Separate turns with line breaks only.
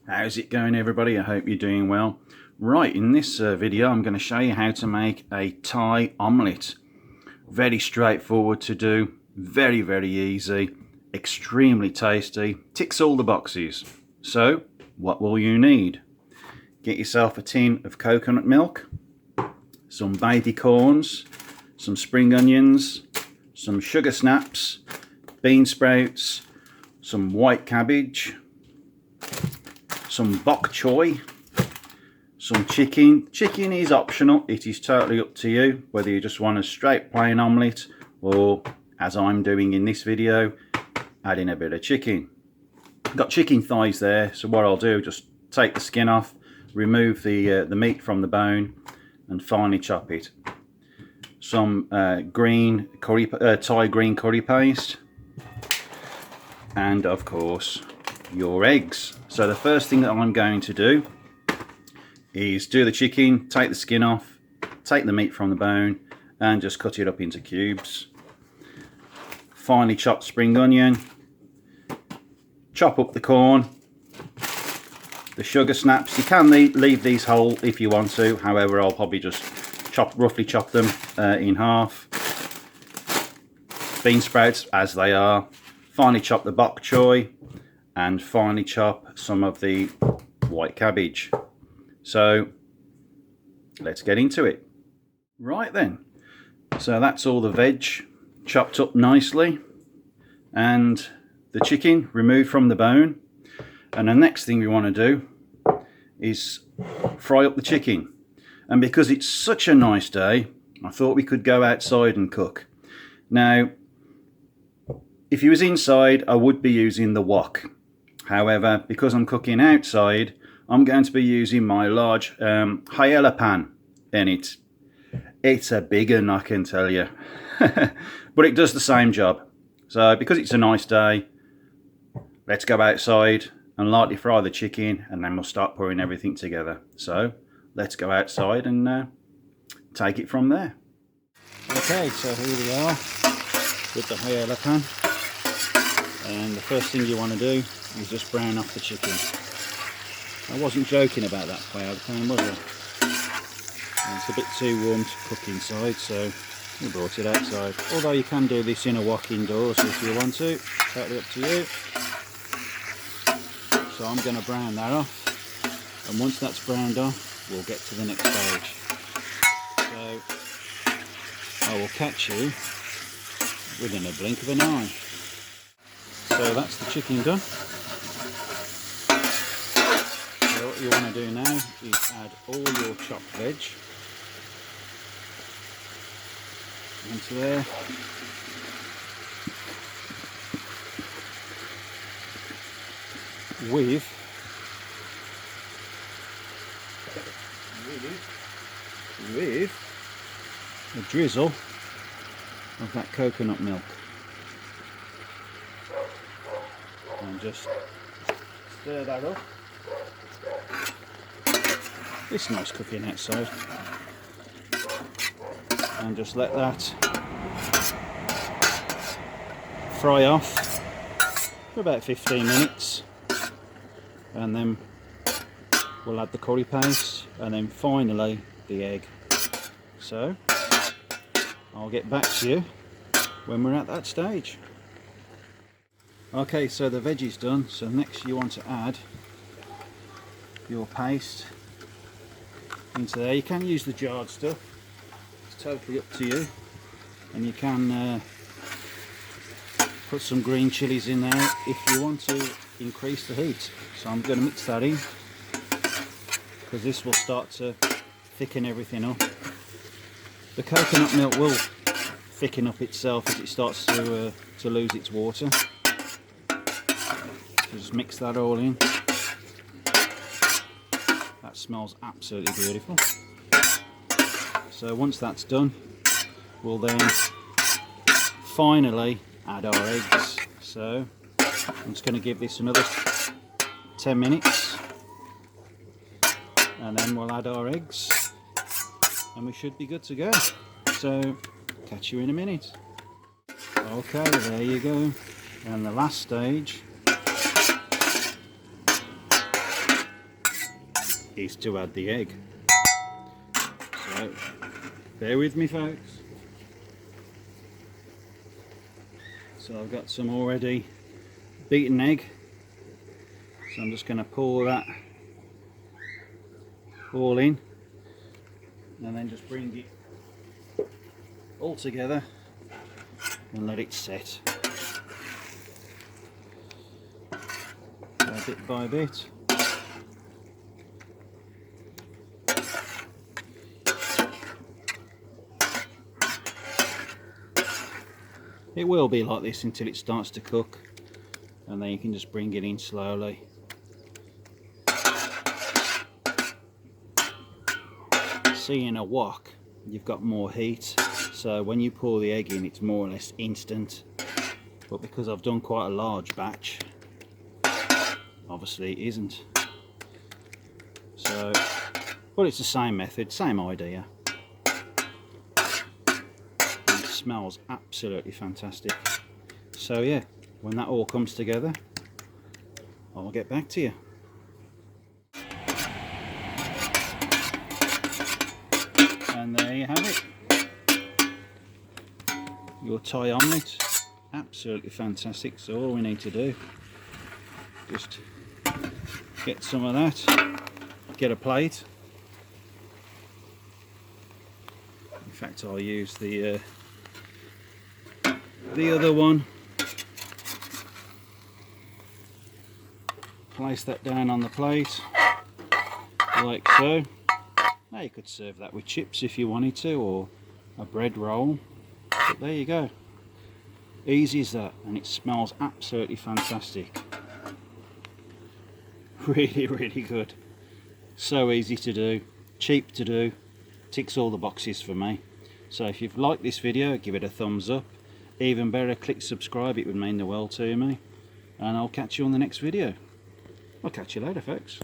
How's it going, everybody? I hope you're doing well. Right, in this video I'm going to show you how to make a Thai omelette. Very straightforward to do, very easy, extremely tasty, ticks all the boxes. So what will you need? Get yourself a tin of coconut milk, some baby corns, some spring onions, some sugar snaps, bean sprouts, some white cabbage, some bok choy, some chicken. Chicken is optional, it is totally up to you whether you just want a straight plain omelette or, as I'm doing in this video, add in a bit of chicken. I've got chicken thighs there, so what I'll do, just take the skin off, remove the meat from the bone and finely chop it. Some Thai green curry paste, and of course your eggs. So the first thing that I'm going to do is do the chicken, take the skin off, take the meat from the bone and just cut it up into cubes. Finely chopped spring onion, chop up the corn, the sugar snaps. You can leave these whole if you want to, however I'll probably just roughly chop them in half. Bean sprouts as they are, finely chop the bok choy and finely chop some of the white cabbage. So let's get into it. Right then, so that's all the veg chopped up nicely and the chicken removed from the bone, and the next thing we want to do is fry up the chicken. And because it's such a nice day, I thought we could go outside and cook. Now if you was inside I would be using the wok, however because I'm cooking outside I'm going to be using my large paella pan in it. It's a big one, I can tell you. But it does the same job. So because it's a nice day, let's go outside and lightly fry the chicken and then we'll start pouring everything together. So let's go outside and take it from there. Okay, so here we are with the paella pan. And the first thing you want to do is just brown off the chicken. I wasn't joking about that paella pan, was I? It's a bit too warm to cook inside, so we brought it outside. Although you can do this in a wok indoors if you want to, totally up to you. So I'm going to brown that off, and once that's browned off we'll get to the next stage. So I will catch you within a blink of an eye. So that's the chicken done. So what you want to do now is add all your chopped veg into there. With a drizzle of that coconut milk. And just stir that up. It's nice cooking outside. And just let that fry off for about 15 minutes. And then we'll add the curry paste and then finally the egg. So I'll get back to you when we're at that stage. Okay, so the veg is done, so next you want to add your paste into there. You can use the jarred stuff, it's totally up to you, and you can put some green chilies in there if you want to increase the heat. So I'm going to mix that in because this will start to thicken everything up. The coconut milk will thicken up itself as it starts to lose its water. Just mix that all in. That smells absolutely beautiful. So once that's done, we'll then finally add our eggs. So I'm just going to give this another 10 minutes and then we'll add our eggs and we should be good to go. So catch you in a minute. Okay, there you go. And the last stage is to add the egg. So bear with me, folks. So I've got some already beaten egg, so I'm just going to pour that all in and then just bring it all together and let it set bit by bit. It will be like this until it starts to cook, and then you can just bring it in slowly. See, in a wok you've got more heat, so when you pour the egg in it's more or less instant, but because I've done quite a large batch, obviously it isn't. So, but it's the same method, same idea. And it smells absolutely fantastic. So yeah, when that all comes together, I'll get back to you. And there you have it, your Thai omelette. Absolutely fantastic. So all we need to do, just get some of that, get a plate. In fact, I'll use the other one. Place that down on the plate like so. Now you could serve that with chips if you wanted to, or a bread roll, but there you go. Easy as that, and it smells absolutely fantastic. Really, really good. So easy to do, cheap to do, ticks all the boxes for me. So if you've liked this video, give it a thumbs up. Even better, click subscribe, it would mean the world to me. And I'll catch you on the next video. I'll catch you later, folks.